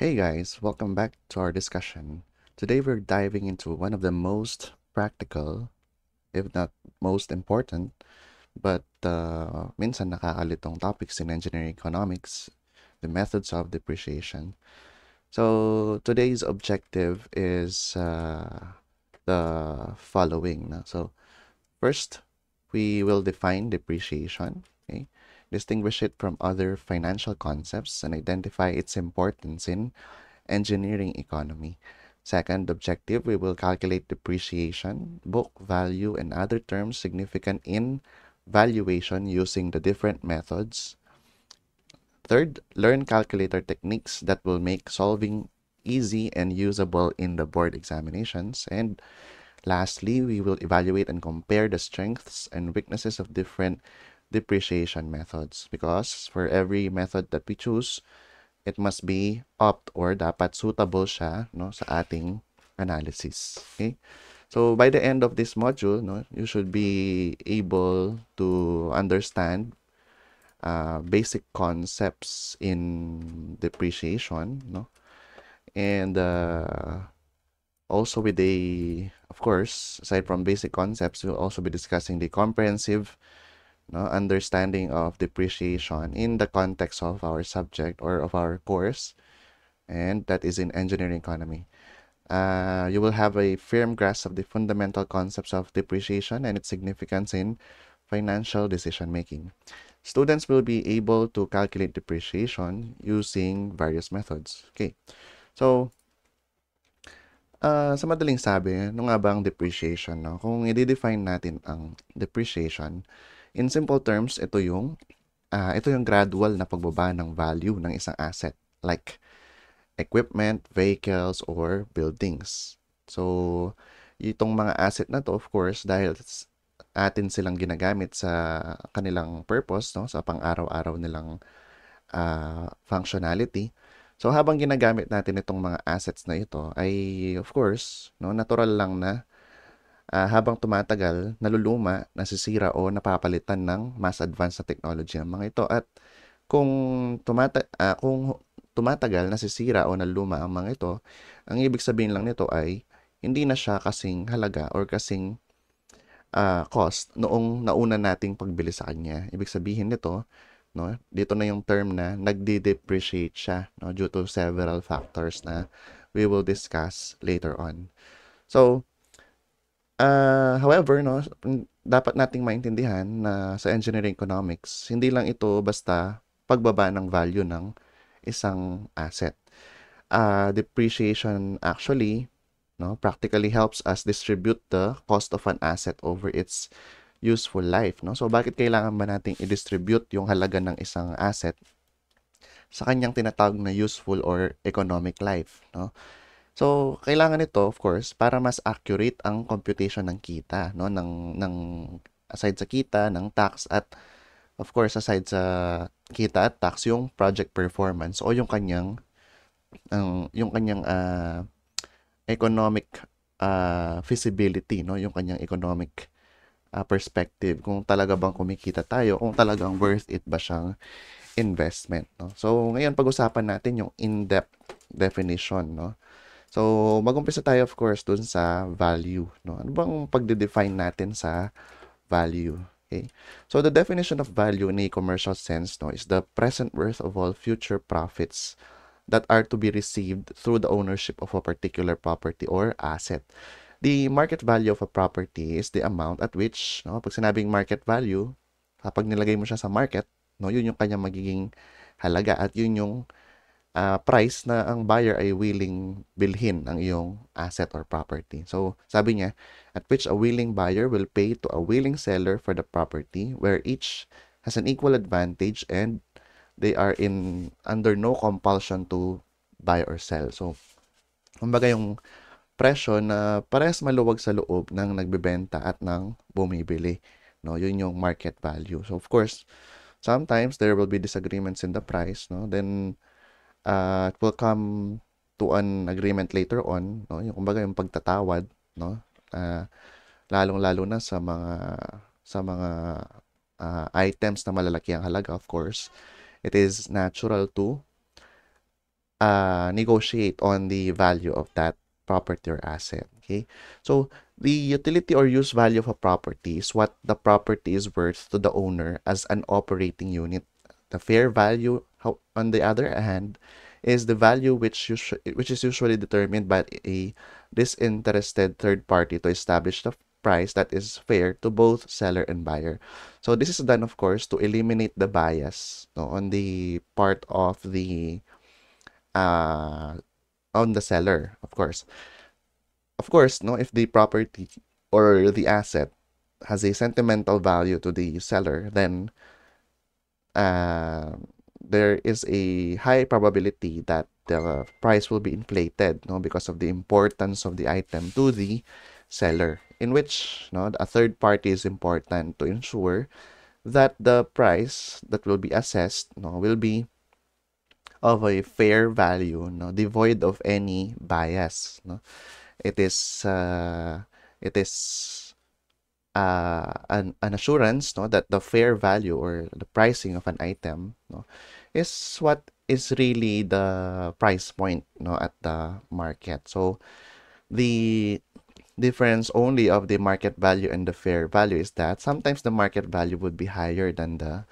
Hey guys, welcome back to our discussion. Today we're diving into one of the most practical, if not most important, but minsan nakakalitong topics in engineering economics, the methods of depreciation. So today's objective is the following. So first, we will define depreciation, okay? Distinguish it from other financial concepts and identify its importance in engineering economy. Second objective, we will calculate depreciation, book value, and other terms significant in valuation using the different methods. Third, learn calculator techniques that will make solving easy and usable in the board examinations. And lastly, we will evaluate and compare the strengths and weaknesses of different depreciation methods because for every method that we choose, it must be opt or dapat suitable siya no sa ating analysis. Okay? So by the end of this module, no, you should be able to understand basic concepts in depreciation, no? And also with of course, aside from basic concepts, we'll also be discussing the comprehensive no, understanding of depreciation in the context of our subject or of our course, and that is in engineering economy. You will have a firm grasp of the fundamental concepts of depreciation and its significance in financial decision making. Students will be able to calculate depreciation using various methods. Okay, so sa madaling sabi, ano nga ba ang depreciation? No? Kung i-define natin ang depreciation, in simple terms, ito yung gradual na pagbaba ng value ng isang asset like equipment, vehicles, or buildings. So, itong mga asset na to, of course, dahil atin silang ginagamit sa kanilang purpose, no, sa pang-araw-araw nilang functionality. So, habang ginagamit natin itong mga assets na ito, ay of course, no, natural lang na habang tumatagal, naluluma, nasisira o napapalitan ng mas advanced na technology ang mga ito. At kung kung tumatagal, nasisira o naluma ang mga ito, ang ibig sabihin lang nito ay hindi na siya kasing halaga or kasing cost noong nauna nating pagbili sa kanya. Ibig sabihin nito, no, dito na yung term na nagde-depreciate siya, no, due to several factors na we will discuss later on. So, however, no, dapat nating maintindihan na sa engineering economics, hindi lang ito basta pagbaba ng value ng isang asset. Depreciation actually, no, practically helps us distribute the cost of an asset over its useful life, no? So bakit kailangan ba nating i-distribute yung halaga ng isang asset sa kanyang tinatawag na useful or economic life, no? So kailangan nito of course para mas accurate ang computation ng kita, no, ng aside sa kita, ng tax at of course aside sa kita at tax yung project performance o yung kanyang economic feasibility, no, yung kanyang economic perspective kung talaga bang kumikita tayo, kung talagang worth it ba siyang investment, no? So ngayon pag-usapan natin yung in-depth definition, no? So mag-umpisa tayo of course dun sa value, no? Ano bang pagde-define natin sa value? Okay. So the definition of value in a commercial sense, no, is the present worth of all future profits that are to be received through the ownership of a particular property or asset. The market value of a property is the amount at which, no, pag sinabing market value, kapag nilagay mo siya sa market, no, yun yung kanyang magiging halaga at yun yung price na ang buyer ay willing bilhin ang iyong asset or property. So, sabi niya, at which a willing buyer will pay to a willing seller for the property where each has an equal advantage and they are under no compulsion to buy or sell. So, kumbaga yung presyo na parehas maluwag sa loob ng nagbebenta at ng bumibili. No, yun yung market value. So, of course, sometimes there will be disagreements in the price. No? Then, it will come to an agreement later on. No? Yung, kumbaga, yung pagtatawad. No? Uh, lalong-lalo na sa mga items na malalaki ang halaga, of course. It is natural to negotiate on the value of that property or asset. Okay, so the utility or use value of a property is what the property is worth to the owner as an operating unit. The fair value, on the other hand, is the value which is usually determined by a disinterested third party to establish the price that is fair to both seller and buyer. So this is done, of course, to eliminate the bias, no, on the part of the uh, on the seller, of course. Of course, no, if the property or the asset has a sentimental value to the seller, then uh, there is a high probability that the price will be inflated, no, because of the importance of the item to the seller, in which, no, a third party is important to ensure that the price that will be assessed, no, will be of a fair value, no, devoid of any bias, no. It is an assurance, no, that the fair value or the pricing of an item, no, is what is really the price point, no, at the market. So the difference only of the market value and the fair value is that sometimes the market value would be higher than the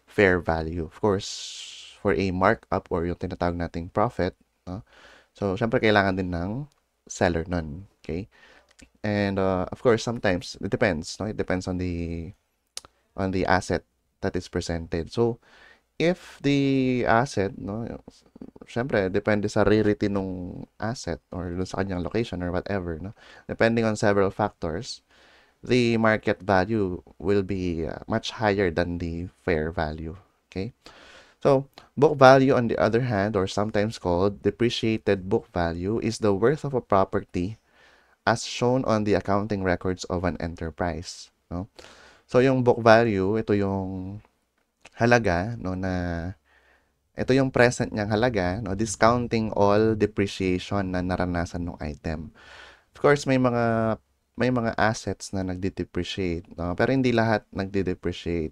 fair value. Of course, for a markup or yung tinatawag nating profit, no? So, syempre kailangan din ng seller nun. Okay? And of course, sometimes it depends, no? It depends on the asset that is presented. So, if the asset, no, syempre depende sa rarity nung asset or dun sa kanyang location or whatever, no? Depending on several factors, the market value will be much higher than the fair value. Okay? So, book value, on the other hand, or sometimes called depreciated book value, is the worth of a property as shown on the accounting records of an enterprise. No? So, yung book value, ito yung halaga, no, ito yung present niyang halaga, no, discounting all depreciation na naranasan ng item. Of course, may mga assets na nagde-depreciate, no? Pero hindi lahat nagde-depreciate.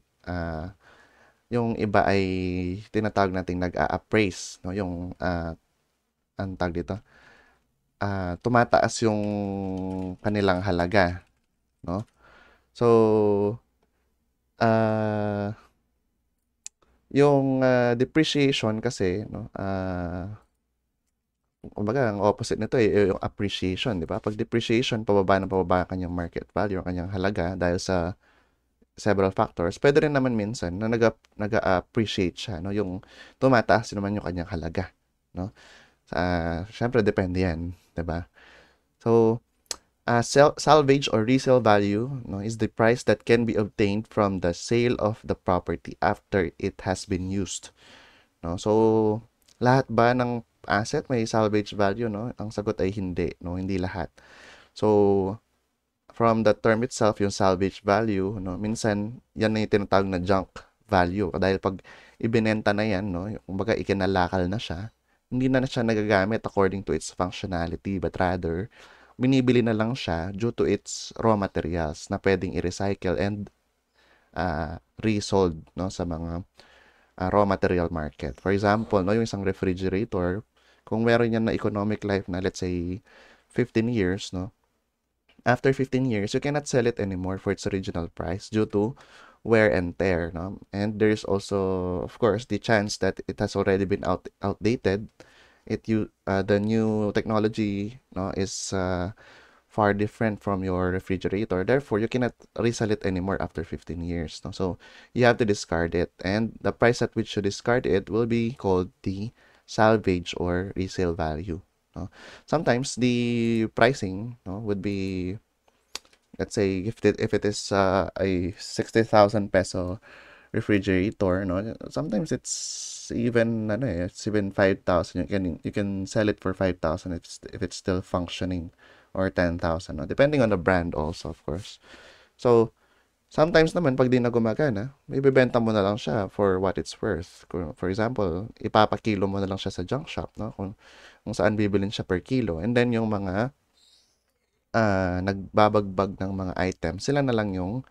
Yung iba ay tinatawag nating nag-a-appraise, no? Yung ang tawag dito, tumataas yung kanilang halaga, no? So, ah yung depreciation kasi, no, kumbaga ang opposite nito yung appreciation, 'di ba? Pag depreciation, pababa ng pababa ang kanyang market value, ang kanyang halaga dahil sa several factors. Pwede rin naman minsan na nag-appreciate siya, no? Yung tumataas naman yung kanyang halaga, no? Syempre depende 'yan, 'di ba? So, salvage or resale value, no, is the price that can be obtained from the sale of the property after it has been used, no? So, lahat ba ng asset may salvage value, no? Ang sagot ay hindi, no? Hindi lahat. So, from the term itself, yung salvage value, no, minsan yan na yung tinatawag na junk value. Dahil pag ibinenta na yan, no, kumbaga ikinalakal na siya, hindi na siya nagagamit according to its functionality, but rather, binibili na lang siya due to its raw materials na pwedeng i-recycle and resold, no, sa mga raw material market. For example, no, yung isang refrigerator, kung meron yan na economic life na let's say 15 years, no, after 15 years, you cannot sell it anymore for its original price due to wear and tear, no? And there's also, of course, the chance that it has already been outdated. The new technology, no, is far different from your refrigerator. Therefore, you cannot resell it anymore after 15 years, no? So, you have to discard it, and the price at which you discard it will be called the salvage or resale value, no? Sometimes the pricing, no, would be, let's say, if it is a 60,000 peso refrigerator, no, sometimes it's even 5,000. You can sell it for 5,000 if it's still functioning, or 10,000, no? Depending on the brand also, of course. So, sometimes naman pag di na gumagana, ibebenta mo na lang siya for what it's worth. For example, ipapakilo mo na lang siya sa junk shop, no? Kung saan bibilin siya per kilo. And then yung mga nagbabagbag ng mga items, sila na lang yung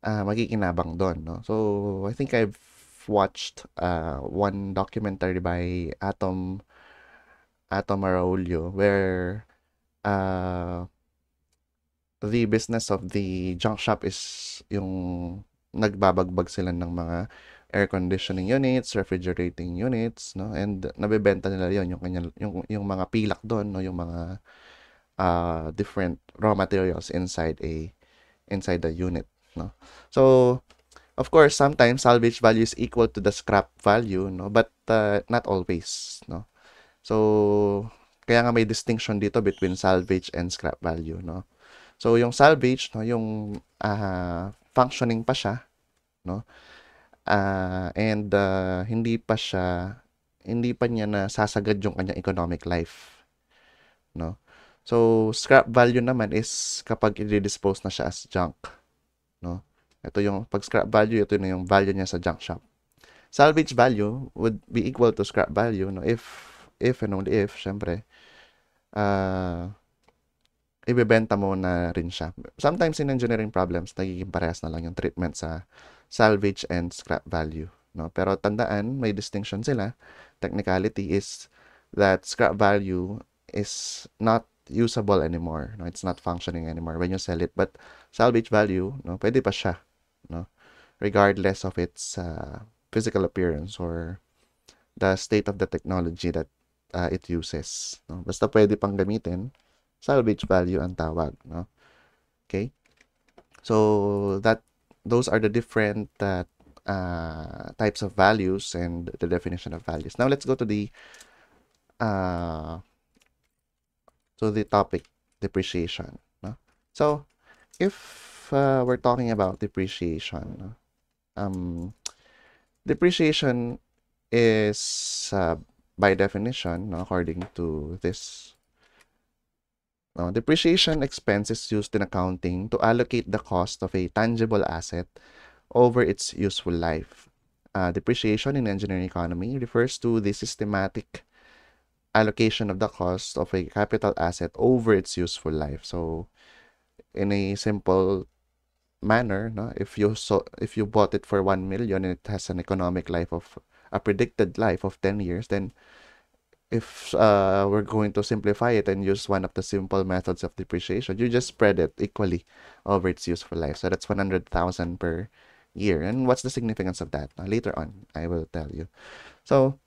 makikinabang doon, no? So, I think I've watched one documentary by Atom Ato Maraulio, where the business of the junk shop is yung nagbabagbag sila ng mga air conditioning units, refrigerating units, no? And nabebenta nila 'yon, yung mga pilak doon, no? Yung mga different raw materials inside the unit, no? So, of course, sometimes salvage value is equal to the scrap value, no? But not always, no? So, kaya nga may distinction dito between salvage and scrap value, no? So, yung salvage, no, yung functioning pa siya, no? And hindi pa niya nasasagad yung kanyang economic life, no? So, scrap value naman is kapag i-dispose na siya as junk, no? Ito yung pag scrap value, ito na yung value niya sa junk shop. Salvage value would be equal to scrap value, no? If and only if, syempre, ibebenta mo na rin siya. Sometimes in engineering problems, nagiging parehas na lang yung treatment sa salvage and scrap value, no? Pero tandaan, may distinction sila. Technicality is that scrap value is not usable anymore, no? It's not functioning anymore when you sell it. But salvage value, no, pwede pa siya, no? Regardless of its physical appearance or the state of the technology that it uses, no? Basta pwede pang gamitin, salvage value ang tawag, no? Okay? So those are the different types of values and the definition of values. Now let's go to the topic depreciation, no? So if we're talking about depreciation, depreciation is by definition, no, according to this, depreciation expense is used in accounting to allocate the cost of a tangible asset over its useful life. Depreciation in engineering economy refers to the systematic allocation of the cost of a capital asset over its useful life. So, in a simple manner, no, if you bought it for 1 million and it has an economic life of a predicted life of 10 years, then if we're going to simplify it and use one of the simple methods of depreciation, you just spread it equally over its useful life. So that's 100,000 per year. And what's the significance of that? Later on, I will tell you. So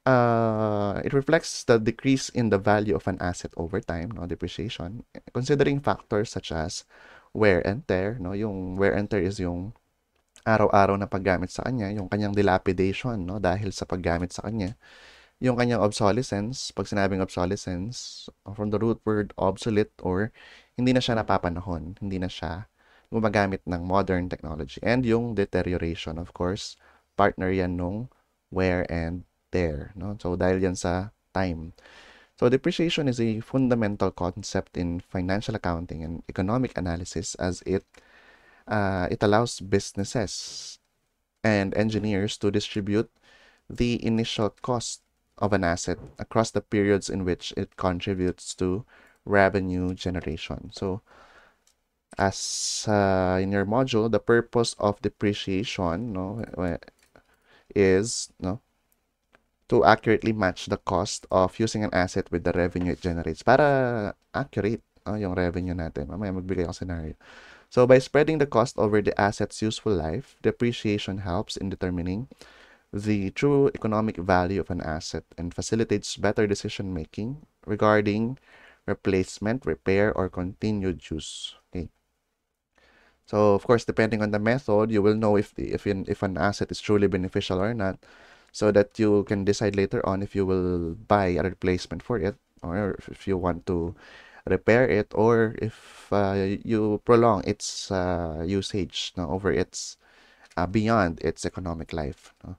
it reflects the decrease in the value of an asset over time, no, depreciation, considering factors such as wear and tear, no, yung wear and tear is yung araw-araw na paggamit sa kanya, yung kanyang dilapidation, no, dahil sa paggamit sa kanya. Yung kanyang obsolescence, pag sinabing obsolescence, from the root word obsolete, or hindi na siya napapanahon, hindi na siya gumagamit ng modern technology. And yung deterioration, of course, partner yan nung wear and tear, no? So, dahil yan sa time. So, depreciation is a fundamental concept in financial accounting and economic analysis, as it allows businesses and engineers to distribute the initial cost of an asset across the periods in which it contributes to revenue generation. So, as in your module, the purpose of depreciation, no, is, no, to accurately match the cost of using an asset with the revenue it generates. Para accurate yung revenue natin. Mamaya magbigay ako scenario. So, by spreading the cost over the asset's useful life, depreciation helps in determining the true economic value of an asset and facilitates better decision making regarding replacement, repair, or continued use. Okay. So, of course, depending on the method, you will know if an asset is truly beneficial or not, so that you can decide later on if you will buy a replacement for it, or if you want to repair it, or if you prolong its usage, no, over its beyond its economic life, no?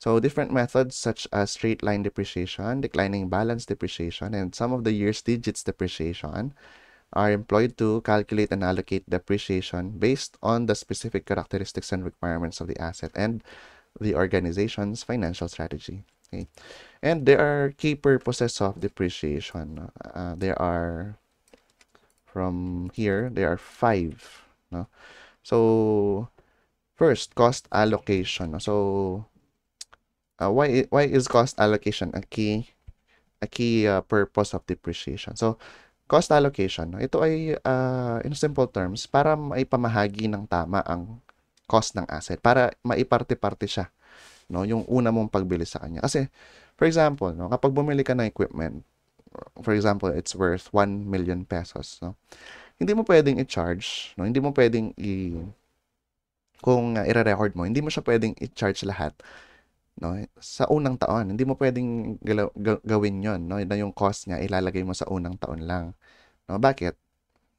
So different methods such as straight line depreciation, declining balance depreciation, and some of the year's digits depreciation are employed to calculate and allocate depreciation based on the specific characteristics and requirements of the asset and the organization's financial strategy. Okay. And there are key purposes of depreciation. There are, from here, there are 5. No? So, first, cost allocation. So, why is cost allocation a key purpose of depreciation. So, cost allocation, no? Ito ay in simple terms para maipamahagi ng tama ang cost ng asset para maiparte-parte siya, no? Yung una mong pagbili sa kanya. Kasi for example, no, kapag bumili ka ng equipment, for example, it's worth 1 million pesos, no? Hindi mo pwedeng i-charge, no? Hindi mo pwedeng kung i-record mo, hindi mo siya pwedeng i-charge lahat, no? Sa unang taon, hindi mo pwedeng gawin 'yon, no? Na yung cost niya ilalagay mo sa unang taon lang, no? Bakit?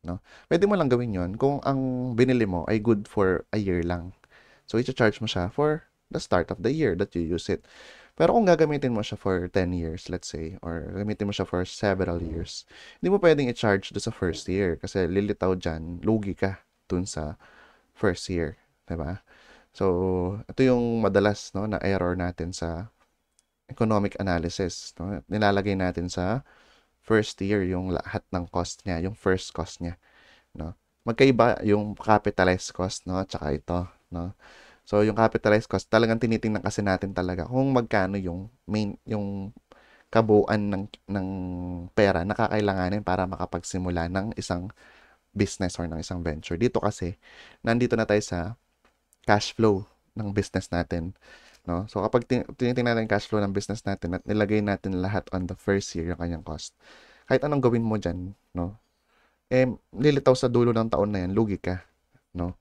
No? Pwede mo lang gawin 'yon kung ang binili mo ay good for a year lang. So, i-charge mo siya for the start of the year that you use it. Pero kung gagamitin mo siya for 10 years, let's say, or gamitin mo siya for several years, hindi mo pwedeng i-charge do sa first year kasi lilitaw dyan, lugi ka dun sa first year. Diba? So, ito yung madalas, no, na error natin sa economic analysis. No? Nilalagay natin sa first year yung lahat ng cost niya, yung first cost niya. No? Magkaiba yung capitalized cost, no, at saka ito. No? So, yung capitalized cost, talagang tinitingnan kasi natin talaga kung magkano yung yung kabuuan ng pera na kakailanganin para makapagsimula ng isang business or ng isang venture. Dito kasi, nandito na tayo sa cash flow ng business natin. No? So, kapag tinitingnan natin yung cash flow ng business natin at nilagay natin lahat on the first year yung kanyang cost, kahit anong gawin mo dyan, no? Lilitaw sa dulo ng taon na yan, lugi ka. No?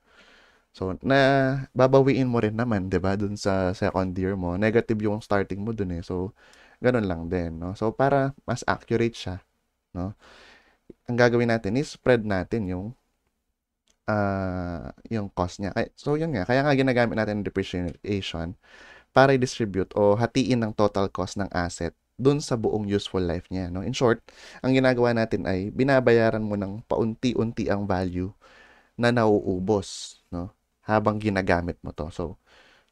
So, na babawiin mo rin naman, 'di ba, dun sa second year mo. Negative yung starting mo dun eh. So, ganun lang din, no? So, para mas accurate siya, no? Ang gagawin natin is spread natin yung cost niya. So, yun nga. Kaya nga ginagamit natin yung depreciation para i-distribute o hatiin ng total cost ng asset dun sa buong useful life niya, no? In short, ang ginagawa natin ay binabayaran mo ng paunti-unti ang value na nauubos, no? Habang ginagamit mo to. So,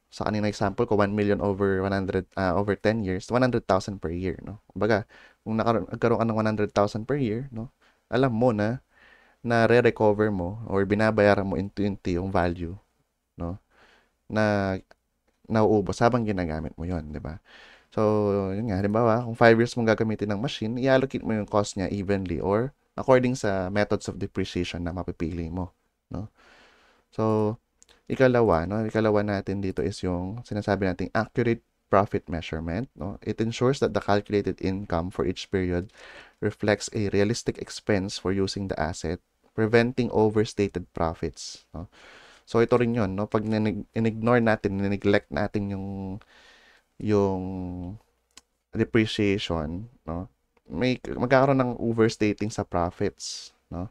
sa kanina example ko, 1 million over 100, over 10 years, 100,000 per year, no? Kumbaga, kung nagkaroon ka ng 100,000 per year, no? Alam mo na re-recover mo or binabayaran mo unti-unti yung value, no? Na nauubos habang ginagamit mo yon, di ba? So, yun nga, halimbawa, kung 5 years mong gagamitin ng machine, i-allocate mo yung cost niya evenly or according sa methods of depreciation na mapipili mo, no? So, ikalawa natin dito is yung sinasabi nating accurate profit measurement, no? It ensures that the calculated income for each period reflects a realistic expense for using the asset, preventing overstated profits, no? So, ito rin yun, no? Pag in-ignore natin, neglect natin yung depreciation, no? Magkakaroon ng overstating sa profits, no?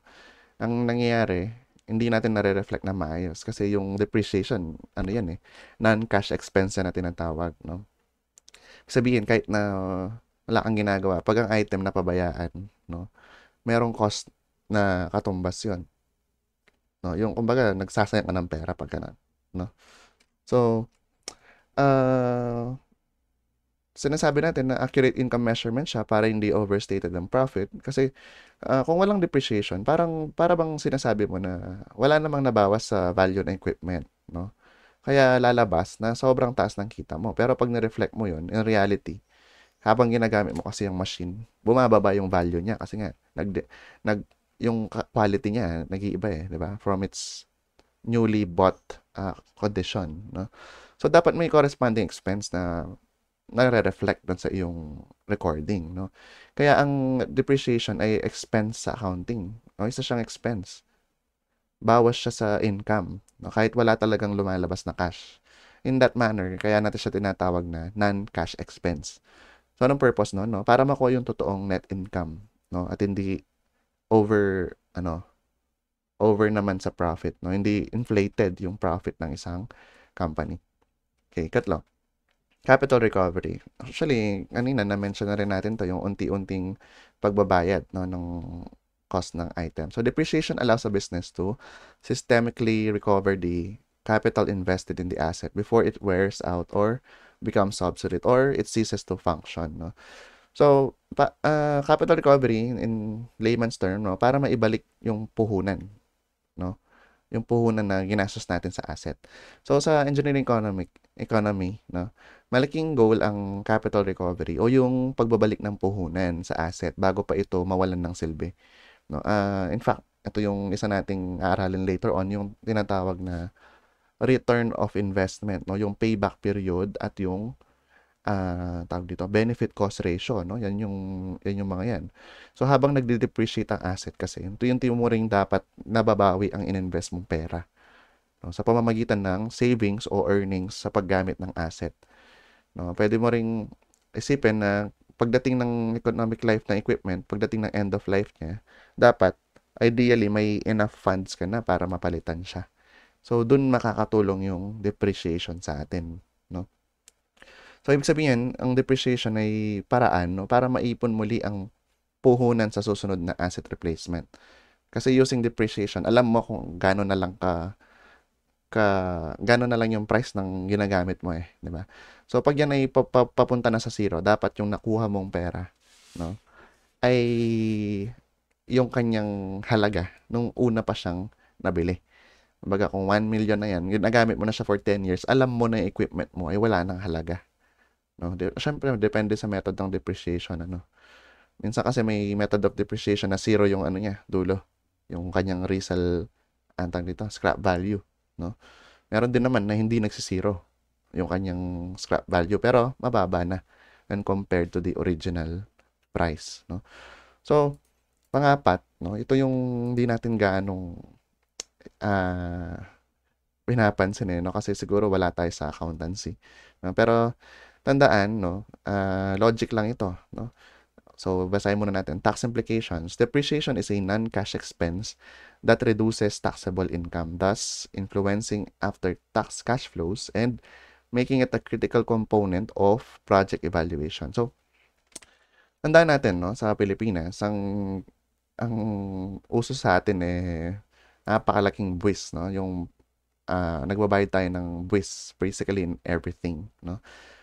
Ang nangyayari, hindi natin nare-reflect na maayos kasi yung depreciation, ano yan eh, non-cash expense na tinatawag, no? Sabihin, kahit na wala kang ginagawa, pag ang item na pabayaan, no, merong cost na katumbas yun. No? Yung, kumbaga, nagsasayang ka ng pera pag ganun, no? So, sinasabi natin na accurate income measurement siya para hindi overstated ang profit kasi kung walang depreciation, para bang sinasabi mo na wala namang nabawas sa value ng equipment, no? Kaya lalabas na sobrang taas ng kita mo. Pero pag ni-reflect mo yon in reality, habang ginagamit mo kasi yung machine, bumababa yung value niya kasi nga yung quality niya nag-iiba eh, 'di ba? From its newly bought condition, no? So dapat may corresponding expense na nare-reflect dun sa iyong recording, no? Kaya ang depreciation ay expense sa accounting, no? Isa siyang expense. Bawas siya sa income, no? Kahit wala talagang lumalabas na cash. In that manner, kaya natin siya tinatawag na non-cash expense. So, anong purpose no? Para makuha yung totoong net income, no? At hindi over, over naman sa profit, no? Hindi inflated yung profit ng isang company. Okay, katlo. Capital recovery. Actually, kanina na-mention na rin natin to, yung unti-unting pagbabayad, no, ng cost ng item. So, depreciation allows a business to systemically recover the capital invested in the asset before it wears out or becomes obsolete or it ceases to function, no? So, capital recovery in layman's term, no, para maibalik yung puhunan, no? Yung puhunan na ginastos natin sa asset. So, sa engineering economy, no, malaking goal ang capital recovery o yung pagbabalik ng puhunan sa asset bago pa ito mawalan ng silbi. No? In fact, ito yung isa nating aaralin later on, yung tinatawag na return of investment, no? Yung payback period at yung tawag dito, benefit cost ratio, no? Yan yung mga yan. So habang nagde-depreciate ang asset kasi, ito yung timuring dapat nababawi ang ininvest mong pera, no? Sa pamamagitan ng savings o earnings sa paggamit ng asset. No? Pwede mo ring isipin na pagdating ng economic life ng equipment, pagdating ng end of life niya, dapat ideally may enough funds ka na para mapalitan siya. So dun makakatulong yung depreciation sa atin, no? So ibig sabihin, ang depreciation ay paraan, no, para maipon muli ang puhunan sa susunod na asset replacement. Kasi using depreciation, alam mo kung gaano na lang gano'n na lang yung price ng ginagamit mo eh, 'di ba? So pag yan ay papunta na sa zero, dapat yung nakuha mong pera, no, ay yung kanyang halaga nung una pa siyang nabili. Kumbaga kung 1 million na yan, ginagamit mo na siya for 10 years, alam mo na yung equipment mo ay wala nang halaga, no? Siyempre depende sa method ng depreciation, ano. Minsan kasi may method of depreciation na zero yung ano niya, dulo, yung kanyang resale, antang dito, scrap value, no? Meron din naman na hindi nagsisiro yung kanyang scrap value pero mababa na when compared to the original price, no? So, pangapat, no, ito yung hindi natin gaanong ah, pinapansin eh, no? Kasi siguro wala tayo sa accountancy. No? Pero tandaan, no, logic lang ito, no? So, basahin muna natin. Tax implications. Depreciation is a non-cash expense that reduces taxable income, thus influencing after-tax cash flows and making it a critical component of project evaluation. So, tandaan natin, no, sa Pilipinas, ang uso sa atin eh napakalaking buwis, no? Yung nagbabayad tayo ng buwis basically in everything, no?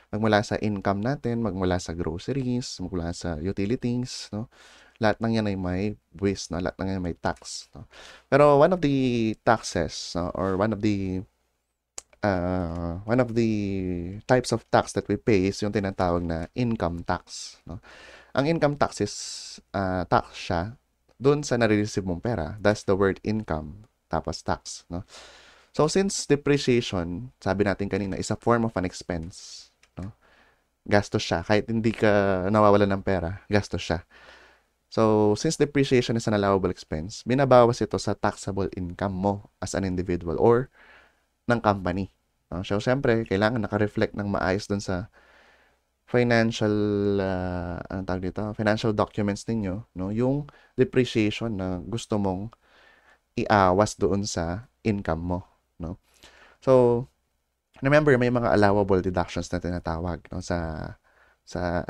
Magmula sa income natin, magmula sa groceries, magmula sa utilities, no? Lahat ng yan ay may buwis, no? Lahat ng yan may tax, no? Pero one of the taxes, no? Or one of the types of tax that we pay is yung tinatawag na income tax, no? Ang income tax is tax siya doon sa nare-receive mong pera. That's the word income, tapos tax, no? So since depreciation, sabi natin kanina, is a form of an expense, no? Gastos siya. Kahit hindi ka nawawalan ng pera, gastos siya. So, since depreciation is an allowable expense, binabawas ito sa taxable income mo as an individual or ng company. No? So, syempre, kailangan naka-reflect ng maayos dun sa financial, anong tawag dito? Financial documents ninyo, no? Yung depreciation na gusto mong iawas doon sa income mo, no? So, remember, may mga allowable deductions na tinatawag, no, sa sa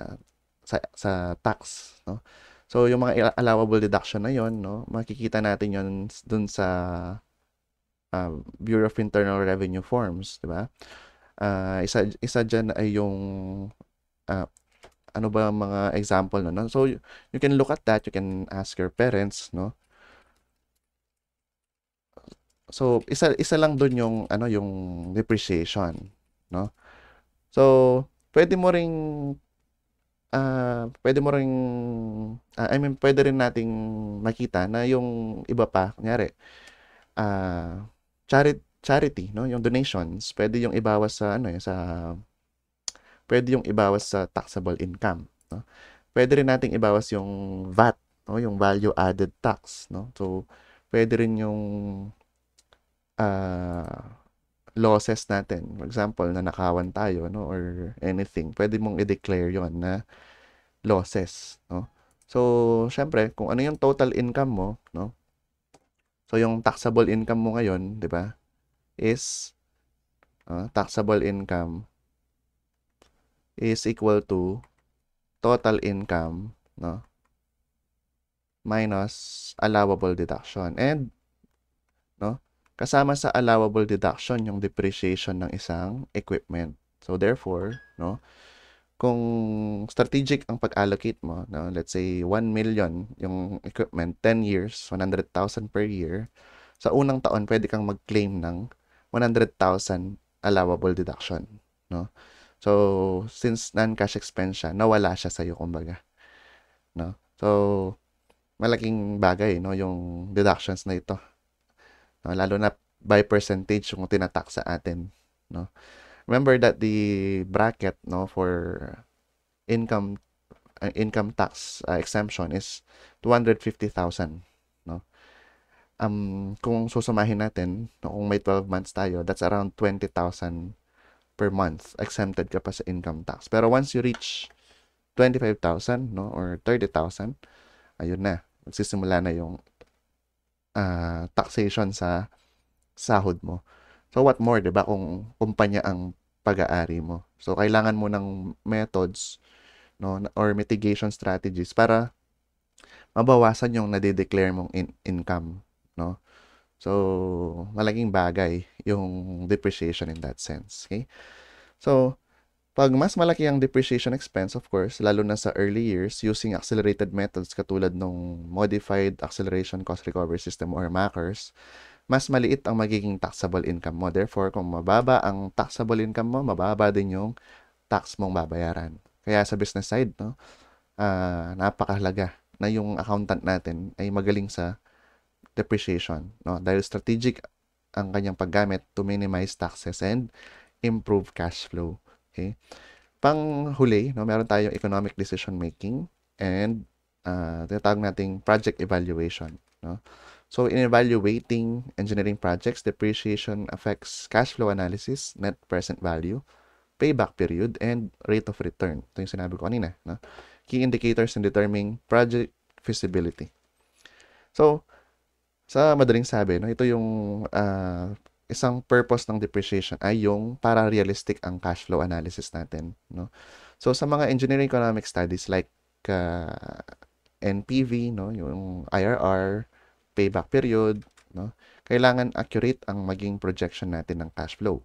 tax, no? So, yung mga allowable deduction na yon, no, makikita natin yon dun sa Bureau of Internal Revenue forms, di ba? Isa dyan ay yung ano ba mga example no? So, you can look at that, you can ask your parents, no? So, isa lang doon yung ano yung depreciation, no? So, pwede mo ring I mean, pwede rin nating makita na yung iba pa, kunyari, charity, no? Yung donations, pwede yung ibawas sa taxable income, no? Pwede rin nating ibawas yung VAT, no? Yung value added tax, no? So, pwede rin yung losses natin. For example, nanakawan tayo, no, or anything. Pwede mong i-declare 'yon na losses, no? So, syempre, kung ano yung total income mo, no? So, yung taxable income mo ngayon, 'di ba? Is taxable income is equal to total income, no? Minus allowable deduction. And no, kasama sa allowable deduction yung depreciation ng isang equipment. So therefore, no, kung strategic ang pag-allocate mo, no, let's say 1 million yung equipment, 10 years, 100,000 per year, sa unang taon pwede kang mag-claim ng 100,000 allowable deduction, no? So, since non-cash expense siya, nawala siya sa'yo, kumbaga, no? So, malaking bagay, no, yung deductions na ito, no? Lalo na by percentage yung tinatax sa atin, no? Remember that the bracket, no, for income income tax exemption is 250,000, no? Kung susumahin natin, no, kung may 12 months tayo, that's around 20,000 per month exempted ka pa sa income tax. Pero once you reach 25,000, no, or 30,000, ayun na, magsisimula na yung taxation sa sahod mo. So what more, 'di ba, kung kumpanya ang pag-aari mo. So kailangan mo ng methods, no, or mitigation strategies para mabawasan yung nade-declare mong income, no. So malaking bagay yung depreciation in that sense, okay? So pag mas malaki ang depreciation expense, of course, lalo na sa early years, using accelerated methods katulad ng Modified Acceleration Cost Recovery System or MACRS, mas maliit ang magiging taxable income mo. Therefore, kung mababa ang taxable income mo, mababa din yung tax mong babayaran. Kaya sa business side, no, napakahalaga na yung accountant natin ay magaling sa depreciation, no? Dahil strategic ang kanyang paggamit to minimize taxes and improve cash flow. Okay? Panghuli, no, meron tayong economic decision making and tinatawag nating project evaluation, no? So, in evaluating engineering projects, depreciation affects cash flow analysis, net present value, payback period, and rate of return. Ito yung sinabi ko kanina, no? Key indicators in determining project feasibility. So, sa madaling sabi, no, ito yung isang purpose ng depreciation ay yung para realistic ang cash flow analysis natin, no? So, sa mga engineering economic studies like NPV, no, yung IRR, payback period, no, kailangan accurate ang maging projection natin ng cash flow.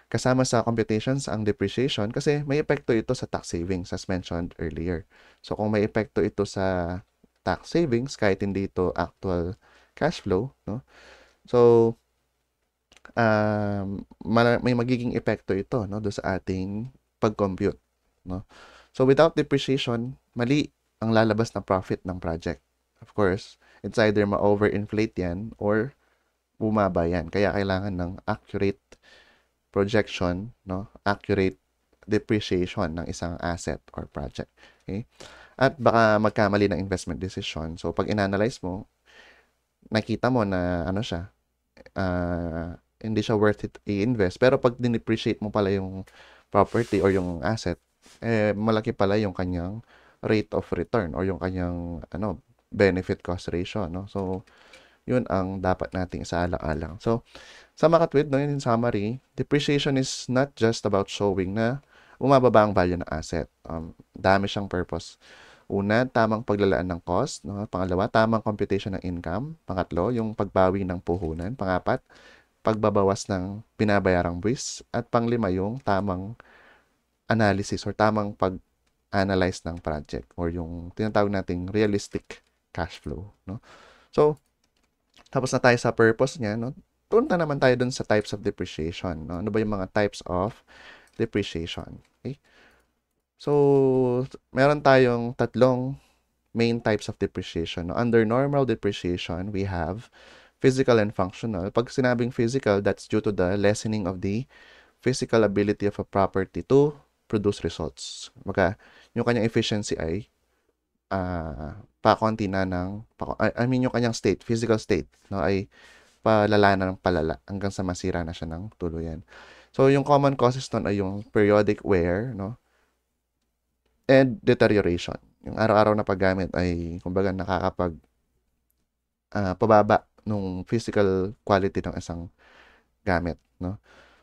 Kasama sa computations ang depreciation kasi may epekto ito sa tax savings as mentioned earlier. So, kung may epekto ito sa tax savings, kahit hindi ito actual cash flow, no? So, may magiging epekto ito, no, do sa ating pag-compute, no? So, without depreciation, mali ang lalabas na profit ng project. Of course, it's either ma-overinflate yan or bumaba yan. Kaya kailangan ng accurate projection, no? Accurate depreciation ng isang asset or project. Okay? At baka magkamali ng investment decision. So, pag in-analyze mo, nakita mo na ano siya, hindi siya worth it i-invest. Pero pag din-depreciate mo pala yung property or yung asset, malaki pala yung kanyang rate of return or yung kanyang benefit cost ratio, no? So, yun ang dapat nating isaalang-alang. So, sa makatwid, no, in summary, depreciation is not just about showing na umababa ang value ng asset. Dami siyang purpose. Una, tamang paglalaan ng cost. No? Pangalawa, tamang computation ng income. Pangatlo, yung pagbawi ng puhunan. Pangapat, pagbabawas ng binabayarang buwis. At panglima, yung tamang analysis or tamang pag-analyze ng project or yung tinatawag nating realistic cash flow. No? So, tapos na tayo sa purpose niya, no? Punta naman tayo dun sa types of depreciation. No? Ano ba yung mga types of depreciation? Okay? So, meron tayong tatlong main types of depreciation. No? Under normal depreciation, we have physical and functional. Pag sinabing physical, that's due to the lessening of the physical ability of a property to produce results. Maka, yung kanyang efficiency ay pakonti na ng, yung kanyang state, physical state, no, ay palala na ng palala hanggang sa masira na siya ng tuluyan. So, yung common causes nun ay yung periodic wear, no, and deterioration. Yung araw-araw na paggamit ay, kumbaga, nakakapag pababa nung physical quality ng isang gamit, no.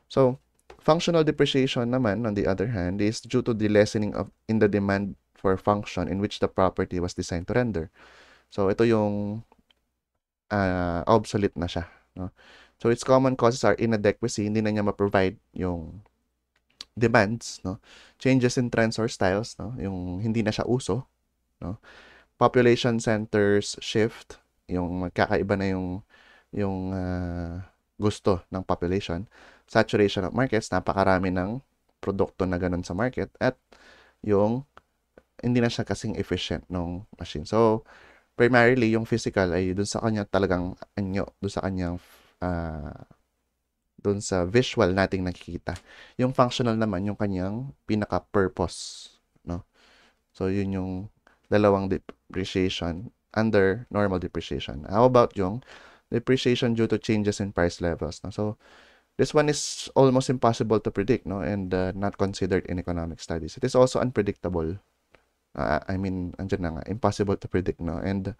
So, functional depreciation naman, on the other hand, is due to the lessening of in the demand for function in which the property was designed to render. So, ito yung obsolete na siya, no? So, its common causes are inadequacy, hindi na niya ma-provide yung demands, no? Changes in trends or styles, no? Yung hindi na siya uso, no? Population centers shift, yung magkakaiba na yung gusto ng population. Saturation of markets, napakarami ng produkto na ganun sa market at yung hindi na siya kasing efficient ng machine. So, primarily, yung physical ay dun sa kanya talagang dun sa kanyang dun sa visual nating nakikita. Yung functional naman, yung kanyang pinaka-purpose, no? So, yun yung dalawang depreciation under normal depreciation. How about yung depreciation due to changes in price levels, no? So, this one is almost impossible to predict, no? And not considered in economic studies. It is also unpredictable. Andyan na nga, impossible to predict, no? And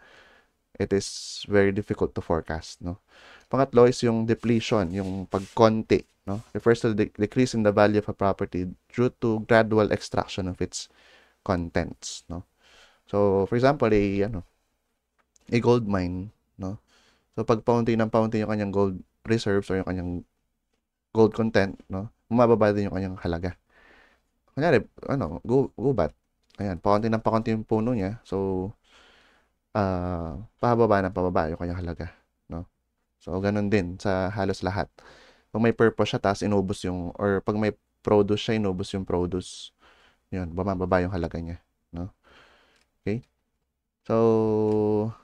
it is very difficult to forecast, no? Pangatlo is yung depletion, yung pagkonti, no? Refers to the decrease in the value of a property due to gradual extraction of its contents, no? So, for example, a gold mine, no? So, pag paunti ng paunti yung kanyang gold reserves or yung kanyang gold content, no? Bumababa din yung kanyang halaga. Kunyari, gubat. Ayan, paunti ng paunti yung puno niya. So, pababa ng pababa yung kanyang halaga, no? So, ganun din sa halos lahat. Pag may purpose siya, tapos inubos yung, or pag may produce siya, inubos yung produce, yun, bumababa yung halaga niya, no? Okay? So,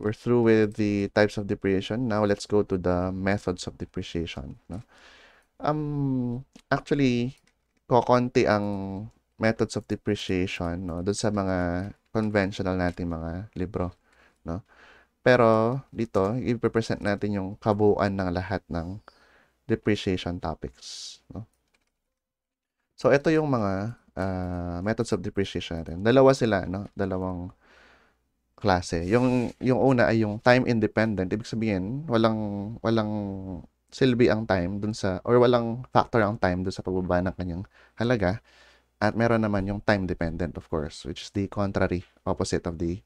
we're through with the types of depreciation. Now, let's go to the methods of depreciation, no? Actually, kokonti ang methods of depreciation, no, doon sa mga conventional nating mga libro, no? Pero dito, i-present natin yung kabuuan ng lahat ng depreciation topics, no? So ito yung mga methods of depreciation natin. Dalawa sila, no? Dalawang klase. Yung una ay yung time independent. Ibig sabihin, walang silbi ang time dun sa, or walang factor ang time dun sa pagbaba ng kanyang halaga. At meron naman yung time dependent, of course, which is the contrary, opposite of the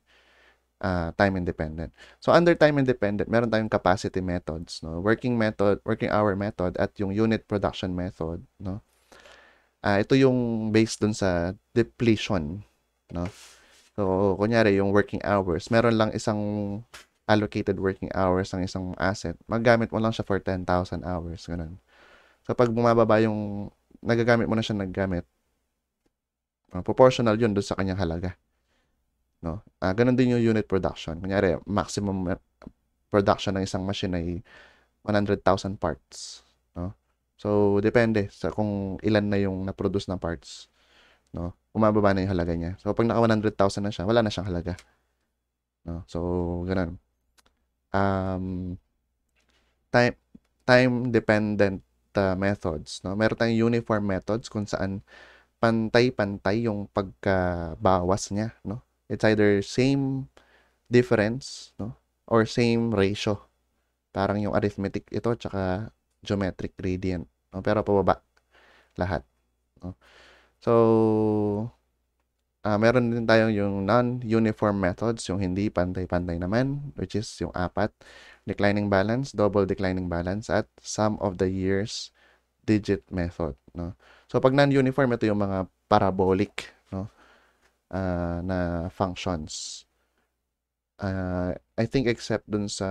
time independent. So under time independent, meron tayong capacity methods, no? Working hour method at yung unit production method, no? Ito yung based dun sa depletion, no? So kunyari yung working hours, meron lang isang allocated working hours ng isang asset. Maggamit mo lang siya for 10,000 hours, ganun. So pag bumababa yung nagagamit mo na siya proportional yun dun sa kanyang halaga, no? Ganun din yung unit production. Kunyari, maximum production ng isang machine ay 100,000 parts, no? So, depende sa kung ilan na yung na-produce na parts, no? Bumababa na yung halaga niya. So, pag naka 100,000 na siya, wala na siyang halaga, no? So, ganun. Time-dependent methods, no? Meron tayong uniform methods kung saan pantay-pantay yung pagkabawas niya, no? It's either same difference, no? Or same ratio. Parang yung arithmetic ito, tsaka geometric gradient, no? Pero pababa lahat, no? So, meron din tayong yung non-uniform methods, yung hindi pantay-pantay naman, which is yung 4, declining balance, double declining balance, at sum of the years digit method, no? So, pag non-uniform, ito yung mga parabolic, no? Na functions. I think except dun sa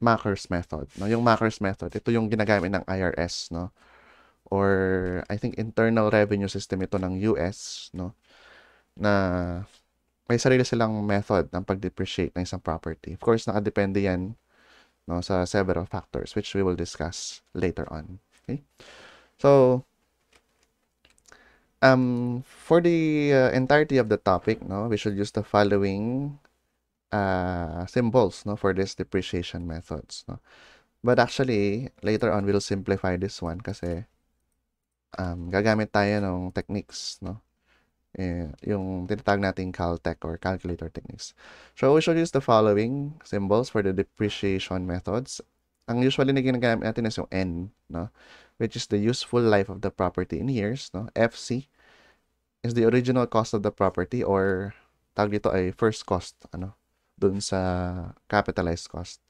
Macker's method, no? Yung Macker's method, ito yung ginagamit ng IRS, no? Or I think Internal Revenue System ito ng US, no? Na may sarili silang method ng pag-depreciate ng isang property. Of course, nakadepende yan, no, sa several factors which we will discuss later on. Okay? So, for the entirety of the topic, no, we should use the following symbols, no, for this depreciation methods, no. But actually, later on, we'll simplify this one kasi gagamit tayo ng techniques, no. Yung tinatawag nating Caltech or calculator techniques. So, we should use the following symbols for the depreciation methods. Ang usually na ginagamit natin is yung N, no, which is the useful life of the property in years, no. FC is the original cost of the property, or tawag dito ay first cost, dun sa capitalized cost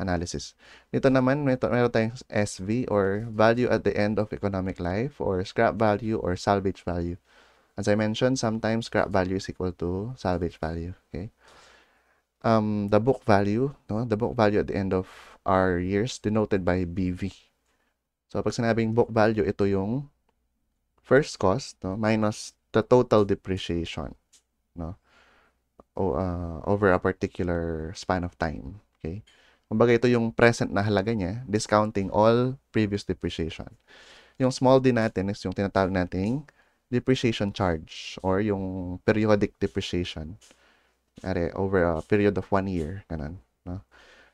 analysis. Dito naman, meron tayong SV, or value at the end of economic life, or scrap value, or salvage value. As I mentioned, sometimes scrap value is equal to salvage value. Okay. The book value, no? The book value at the end of our years, denoted by BV. So, pag sinabing book value, ito yung first cost, no, minus the total depreciation, no, over a particular span of time. Okay? Kumbaga, ito yung present na halaga niya, discounting all previous depreciation. Yung small d natin is yung tinatawag nating depreciation charge or yung periodic depreciation. Over a period of 1 year, ganun, no?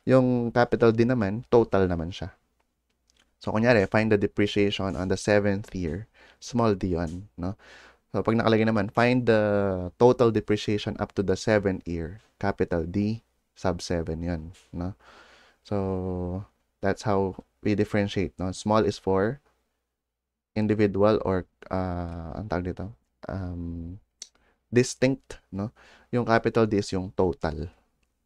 Yung capital D naman, total naman siya. So, kunyari, find the depreciation on the 7th year. Small d yun, no? So, pag nakalagay naman, find the total depreciation up to the 7th year. Capital D, sub 7 yun, no? So, that's how we differentiate, no? Small is for individual or, ang tawag dito, distinct, no? Yung capital D is yung total,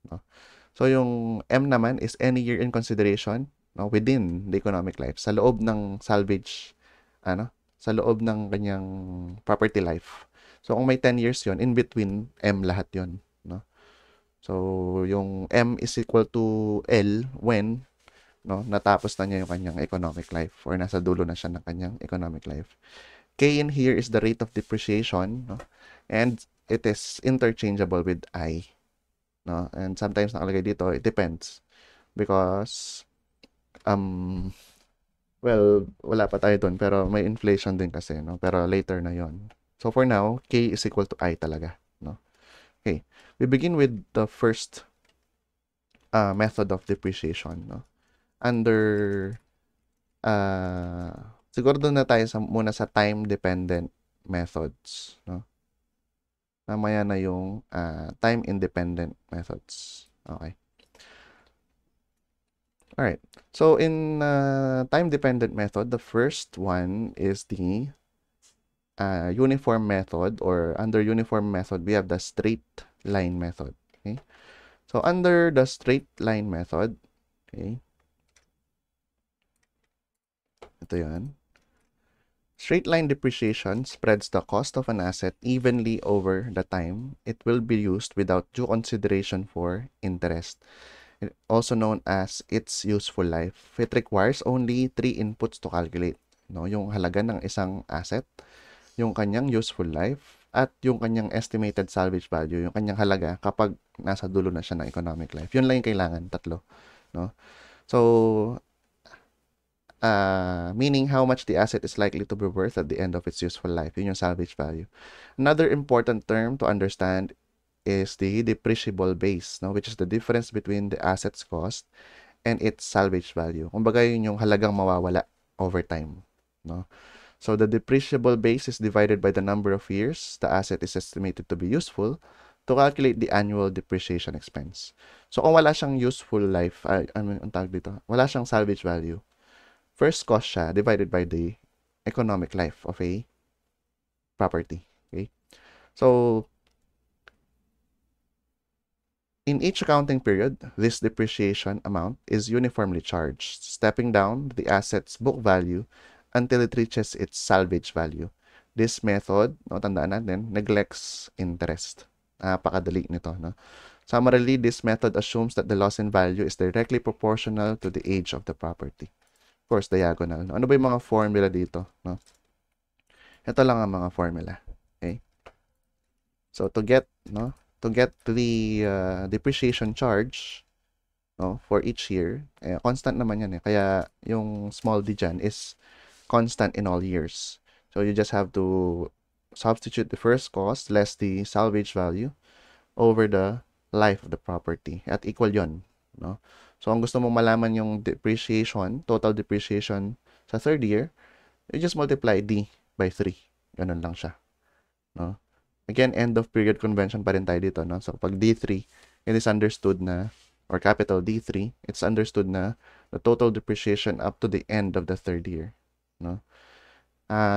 no? So, yung M naman is any year in consideration, no, within the economic life, sa loob ng salvage, sa loob ng kanyang property life. So, kung may 10 years yon, in between, M lahat yon, no? So, yung M is equal to L when, no, natapos na niya yung kanyang economic life or nasa dulo na siya ng kanyang economic life. K in here is the rate of depreciation, no? And it is interchangeable with I, no? And sometimes nakalagay dito, it depends. Because, well, wala pa tayo dun, pero may inflation din kasi, no? Pero later na yon. So, for now, K is equal to I talaga, no? Okay. We begin with the first method of depreciation, no? Under, siguro doon na tayo muna sa time-dependent methods, no? Mamaya na yung time-independent methods. Okay. Alright. So, in time-dependent method, the first one is the uniform method, or under uniform method, we have the straight line method. Okay. So, under the straight line method, okay, ito yan. Straight line depreciation spreads the cost of an asset evenly over the time it will be used without due consideration for interest, also known as its useful life. It requires only 3 inputs to calculate, no? Yung halaga ng isang asset, yung kanyang useful life, at yung kanyang estimated salvage value, yung kanyang halaga kapag nasa dulo na siya ng economic life. Yun lang yung kailangan, tatlo, no? So, meaning how much the asset is likely to be worth at the end of its useful life, yun yung salvage value. Another important term to understand is the depreciable base, no, which is the difference between the asset's cost and its salvage value. Kumbaga, yun yung halagang mawawala over time, no? So, the depreciable base is divided by the number of years the asset is estimated to be useful to calculate the annual depreciation expense. So, kung wala siyang useful life, ang tawag dito, wala siyang salvage value, first cost siya divided by the economic life of a property. Okay? So, in each accounting period, this depreciation amount is uniformly charged, stepping down the asset's book value until it reaches its salvage value. This method, no, tandaan natin, neglects interest. Napakadali nito, no? Summarily, this method assumes that the loss in value is directly proportional to the age of the property. Of course, diagonal. No? Ano ba yung mga formula dito, no? Ito lang ang mga formula. Okay? So, to get the depreciation charge, no, for each year, constant naman yan eh. Kaya yung small d dyan is constant in all years. So, you just have to substitute the first cost less the salvage value over the life of the property. At equal yon, no? So, ang gusto mong malaman yung depreciation, total depreciation sa third year, you just multiply D by 3. Ganun lang siya, no? Again, end of period convention pa rin tayo dito, no? So, pag D3, it is understood na, or capital D3, it's understood na the total depreciation up to the end of the third year, no?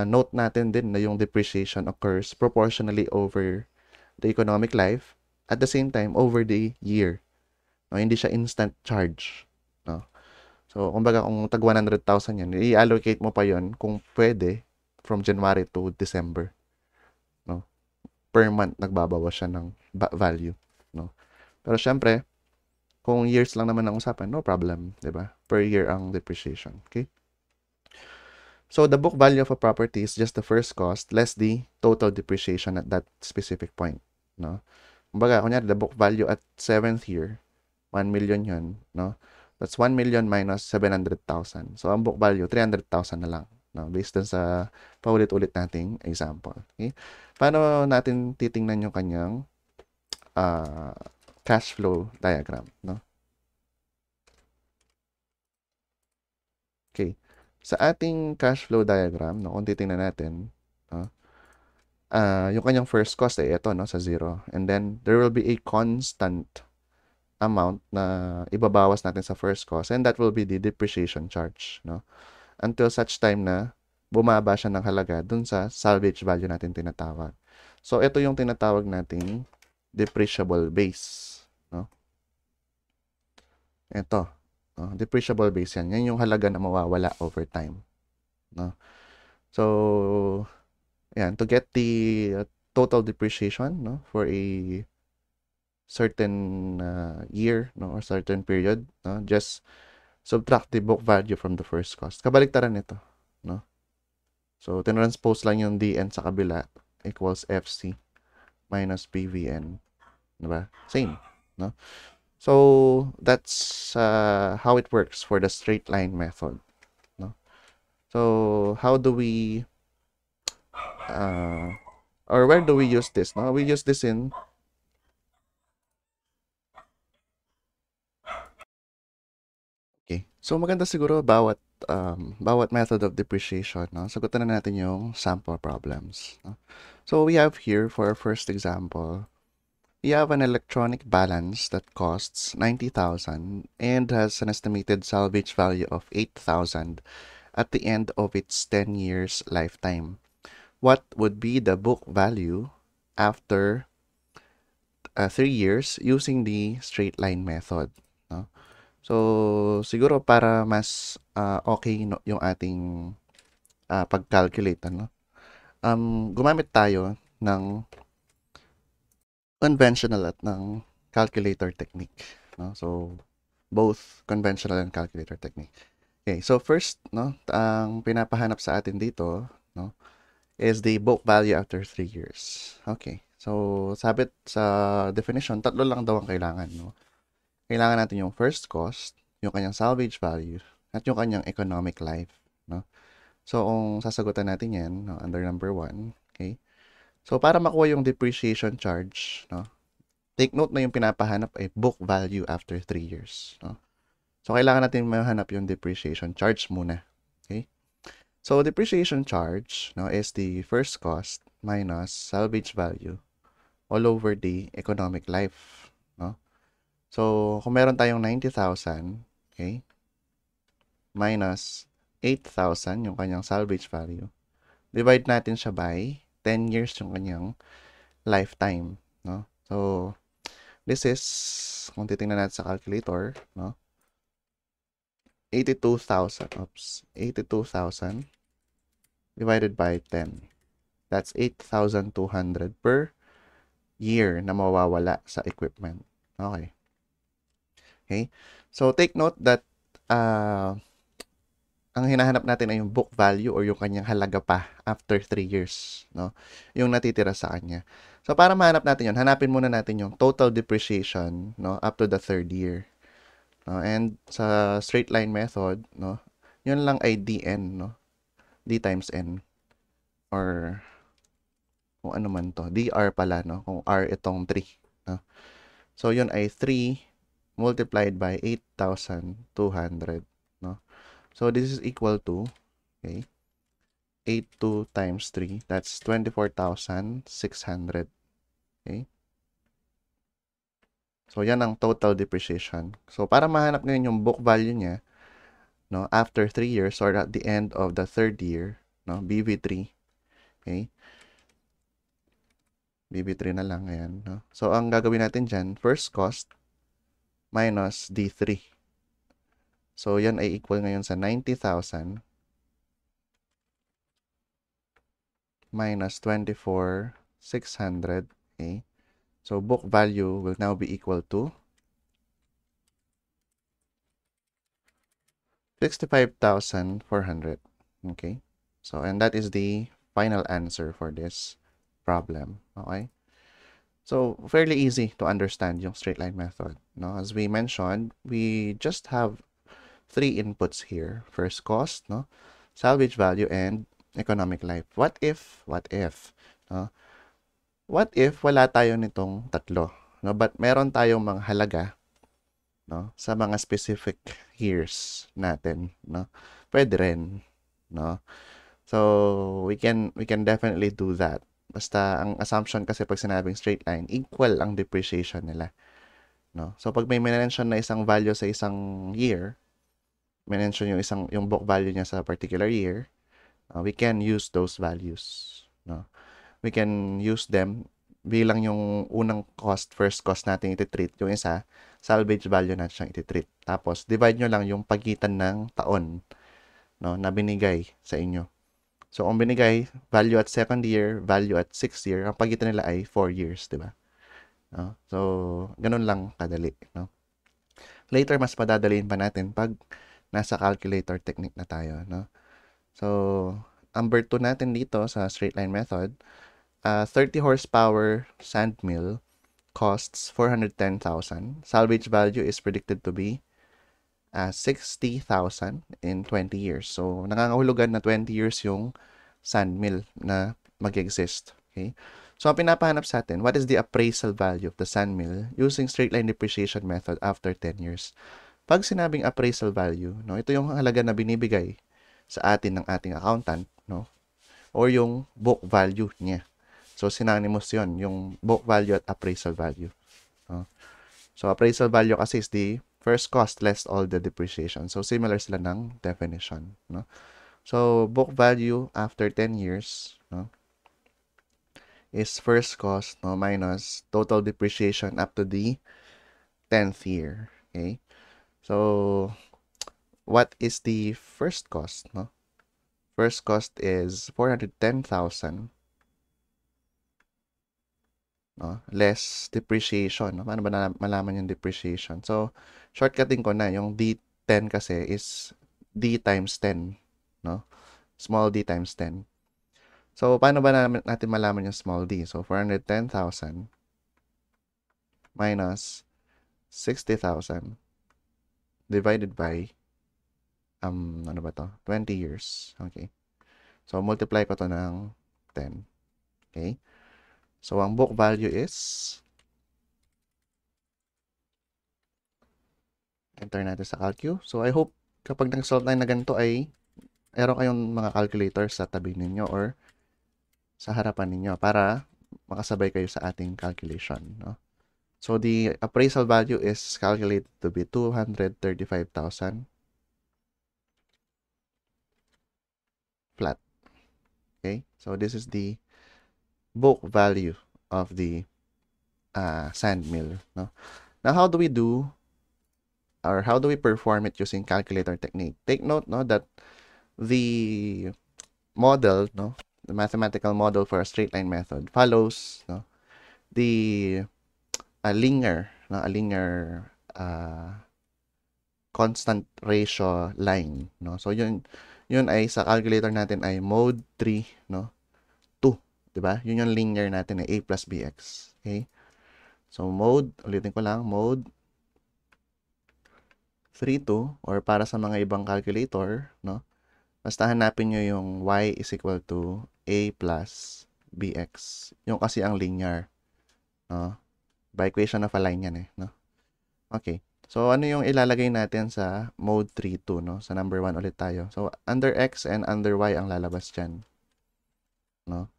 Note natin din na yung depreciation occurs proportionally over the economic life, at the same time, over the year. No, hindi siya instant charge, no? So, kumbaga, kung tag 100,000 yan, i-allocate mo pa yon kung pwede from January to December, no? Per month, nagbabawas siya ng value, no? Pero syempre, kung years lang naman ang usapan, no problem, 'di ba? Per year ang depreciation, okay? So the book value of a property is just the first cost less the total depreciation at that specific point, no? Kumbaga, kunyari, the book value at 7th year, 1 million yun, no? That's 1 million minus 700,000. So, ang book value, 300,000 na lang, no? Based dun sa paulit-ulit nating example. Okay? Paano natin titingnan yung kanyang cash flow diagram, no? Okay. Sa ating cash flow diagram, no, kung titingnan natin, no, yung kanyang first cost ay ito, no, sa 0. And then, there will be a constant amount na ibabawas natin sa first cost, and that will be the depreciation charge, no? Until such time na bumaba siya ng halaga dun sa salvage value natin tinatawag. So, ito yung tinatawag nating depreciable base, no? Ito, no? Depreciable base yan. Yan yung halaga na mawawala over time, no? So, yan, to get the total depreciation, no, for a certain year, no, or certain period, no, just subtract the book value from the first cost. Kabaliktaran nito, no? So, tinranspose lang yung DN sa kabila equals FC minus PVN. Diba? Same, no? So, that's how it works for the straight line method, no? So, how do we or where do we use this, no? We use this in okay. So, maganda siguro bawat method of depreciation, no? Sagutan na natin yung sample problems, no? So, we have here for our first example, we have an electronic balance that costs 90,000 and has an estimated salvage value of 8,000 at the end of its 10 years lifetime. What would be the book value after 3 years using the straight line method, no? So, siguro para mas okay, no, yung ating pag-calculate, ano? Gumamit tayo ng conventional at ng calculator technique, no? So, both conventional and calculator technique. Okay, so first, no, ang pinapahanap sa atin dito, no, is the book value after 3 years. Okay, so sabit sa definition, tatlo lang daw ang kailangan, no? Kailangan natin yung first cost, yung kanyang salvage value, at yung kanyang economic life, no? So, kung sasagutan natin yan, no, under number 1, okay? So, para makuha yung depreciation charge, no, take note na yung pinapahanap ay book value after 3 years, no? So, kailangan natin mahanap yung depreciation charge muna, okay? So, depreciation charge, no, is the first cost minus salvage value all over the economic life, no? So, kung meron tayong 90,000, okay, minus 8,000 yung kanyang salvage value, divide natin siya by 10 years yung kanyang lifetime, no? So, this is, kung titingnan natin sa calculator, no, 82,000, 82,000 divided by 10. That's 8,200 per year na mawawala sa equipment. Okay. Okay? So, take note that ang hinahanap natin ay yung book value or yung kanyang halaga pa after 3 years, no? Yung natitira sa kanya. So, para mahanap natin yun, hanapin muna natin yung total depreciation, no, up to the 3rd year. No? And sa straight line method, no, yun lang ay DN, no? D times N. Or kung ano man to. DR pala, no? Kung R itong 3, no? So, yun ay 3 multiplied by 8,200, no? So, this is equal to, okay, 82 times 3, that's 24,600, okay? So, yan ang total depreciation. So, para mahanap ngayon yung book value niya, no, after 3 years or at the end of the 3rd year, no, BV3, okay? BV3 na lang, ayan, no? So, ang gagawin natin dyan, first cost minus D3. So, yan ay equal ngayon sa 90,000 minus 24,600, okay? So, book value will now be equal to 65,400, okay? So, and that is the final answer for this problem. Okay? So, fairly easy to understand yung straight line method. No? As we mentioned, we just have three inputs here. First cost, no? Salvage value, and economic life. What if, no? What if wala tayo nitong tatlo? No? But meron tayong mga halaga, no? Sa mga specific years natin, no? Pwede rin, no? So, we can definitely do that. Basta ang assumption kasi pag sinabing straight line, equal ang depreciation nila, no? So, pag may mention na isang value sa isang year, mention yung book value niya sa particular year, we can use those values, no? We can use them bilang yung unang cost, first cost natin iti-treat. Yung isa, salvage value natin siyang iti-treat. Tapos, divide nyo lang yung pagitan ng taon, no, na binigay sa inyo. So, kung binigay, value at second year, value at 6th year, ang pagitan nila ay 4 years, di ba? No? So, ganun lang kadali, no? Later, mas padadaliin pa natin pag nasa calculator technique na tayo, no? So, number 2 natin dito sa straight line method, 30 horsepower sand mill costs 410,000. Salvage value is predicted to be 60,000 in 20 years. So, nangangahulugan na 20 years yung sand mill na mag-exist. Okay? So, ang pinapahanap sa atin, what is the appraisal value of the sand mill using straight line depreciation method after 10 years? Pag sinabing appraisal value, no, ito yung halaga na binibigay sa atin ng ating accountant, no? Or yung book value niya. So, synonymous yun, yung book value at appraisal value. No? So, appraisal value kasi is the first cost less all the depreciation. So, similar sila ng definition. No? So, book value after 10 years, no, is first cost, no, minus total depreciation up to the 10th year. Okay? So, what is the first cost? No? First cost is 410,000. No? Less depreciation. No? Paano ba malaman yung depreciation? So, shortcutting ko na. Yung D10 kasi is D times 10. No? Small d times 10. So, paano ba natin malaman yung small d? So, 410,000 minus 60,000 divided by, ano ba to? 20 years. Okay. So, multiply ko to ng 10. Okay. So, ang book value is, enter natin sa calcu. So, I hope kapag nag-solve tayo na ganito ay meron kayong mga calculator sa tabi ninyo or sa harapan ninyo para makasabay kayo sa ating calculation. No? So, the appraisal value is calculated to be 235,000 flat. Okay? So, this is the book value of the sand mill. No? Now, how do we do or how do we perform it using calculator technique? Take note, no, that the model, no, the mathematical model for a straight line method follows, no, the linear constant ratio line, no. So yun ay sa calculator natin ay mode 3, no, 2, 'di ba? Yun yung linear natin ay a plus bx. Okay? So mode, ulitin ko lang, mode 3, 2, or para sa mga ibang calculator, no, basta hanapin nyo yung y is equal to a plus bx. Yung kasi ang linear, no? By equation of a line yan eh, no? Okay. So, ano yung ilalagay natin sa mode 3, 2, no? Sa number 1 ulit tayo. So, under x and under y ang lalabas dyan, no?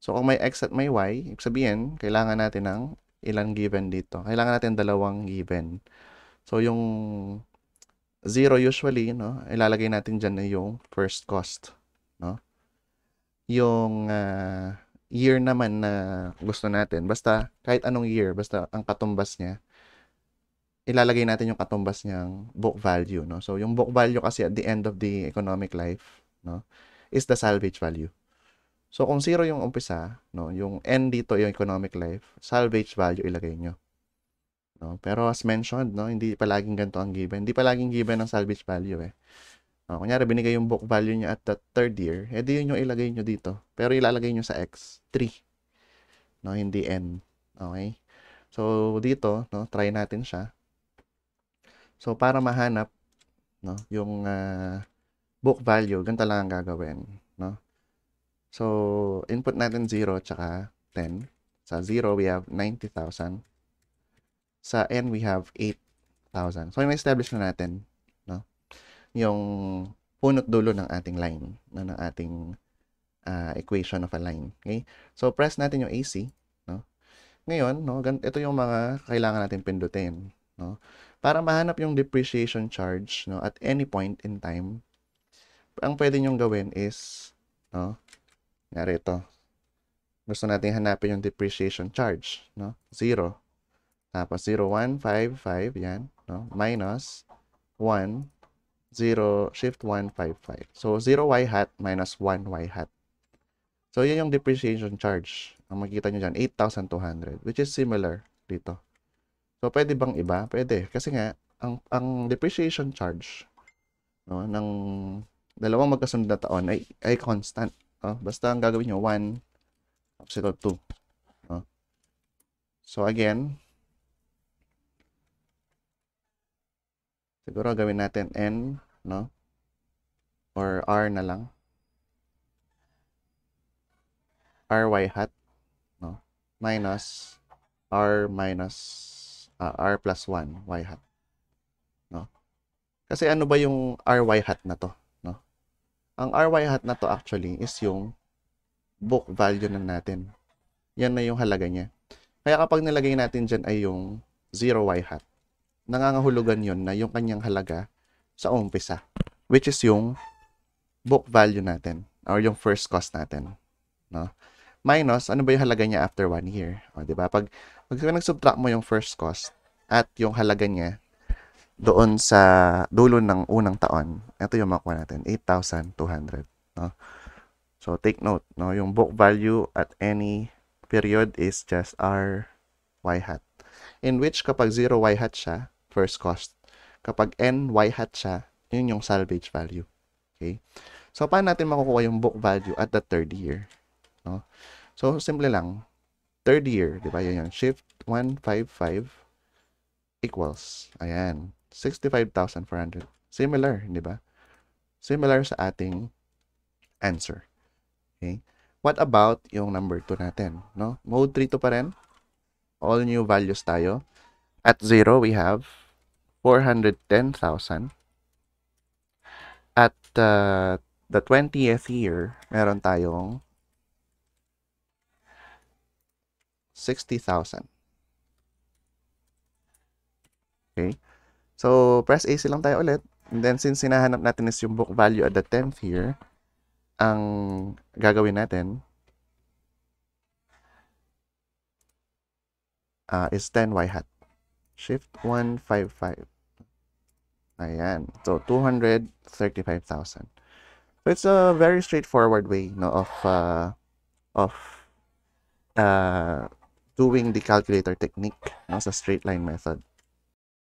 So, kung may x at may y, ibig sabihin, kailangan natin ng ilang given dito. Kailangan natin dalawang given. So, yung 0 usually, no, ilalagay natin dyan na yung first cost, no? Yung year naman na gusto natin, basta kahit anong year, basta ang katumbas niya, ilalagay natin yung katumbas niyang book value, no? So, yung book value kasi at the end of the economic life, no, is the salvage value. So, kung 0 yung umpisa, no, yung n dito yung economic life, salvage value ilagay nyo. No? Pero as mentioned, no, hindi palaging ganito ang given. Hindi palaging given ang salvage value eh. Kunyari, binigay yung book value niya at the third year, edi yun yung ilagay nyo dito. Pero ilalagay nyo sa X, 3. No, hindi N. Okay? So, dito, no, try natin siya. So, para mahanap, no, yung book value, ganito lang ang gagawin. No? So, input natin 0 tsaka 10. Sa 0, we have 90,000. Sa N, we have 8,000. So, na-establish na natin, no, yung punot dulo ng ating line, no, ng ating equation of a line. Okay? So, press natin yung AC. No? Ngayon, no, ito yung mga kailangan natin pindutin. No? Para mahanap yung depreciation charge, no, at any point in time, ang pwede nyong gawin is, no, ngari ito. Gusto natin hanapin yung depreciation charge. No? 0. Tapos 0, 1, 5, 5. Yan. No? Minus 1, 0, shift 1, 5, 5. So, 0 y hat minus 1 y hat. So, yun yung depreciation charge. Ang makikita nyo dyan, 8,200, which is similar dito. So, pwede bang iba? Pwede. Kasi nga, ang depreciation charge, no, ng dalawang magkasunod na taon ay constant. No? Basta ang gagawin nyo, 1, tapos ito 2. No? So, again, siguro gawin natin N, no? Or R na lang. RY hat, no? Minus R plus 1 Y hat. No? Kasi ano ba yung RY hat na to? No? Ang RY hat na to actually is yung book value na natin. Yan na yung halaga niya. Kaya kapag nilagay natin dyan ay yung 0Y hat, nangangahulugan yun na yung kanyang halaga sa umpisa, which is yung book value natin or yung first cost natin. No? Minus, ano ba yung halaga niya after 1 year? O, diba? Pag nag-subtract mo yung first cost at yung halaga niya doon sa dulo ng unang taon, ito yung makuha natin, 8,200. No? So, take note, no? Yung book value at any period is just R Y hat. In which, kapag 0 Y hat siya, first cost. Kapag N Y hat siya, yun yung salvage value. Okay? So, paano natin makukuha yung book value at the third year? No? So, simple lang. Third year, di ba? Yan. Shift 155 equals. Ayan. 65,400. Similar, di ba? Similar sa ating answer. Okay? What about yung number 2 natin? No? Mode 3 to pa rin. All new values tayo. At 0, we have 410,000. At the 20th year, meron tayong 60,000. Okay? So, press AC lang tayo ulit. And then, since sinahanap natin is yung book value at the 10th year, ang gagawin natin is 10Y hat. Shift 155. Ayan. So, 235,000. So, it's a very straightforward way, no, of doing the calculator technique, no, sa straight line method.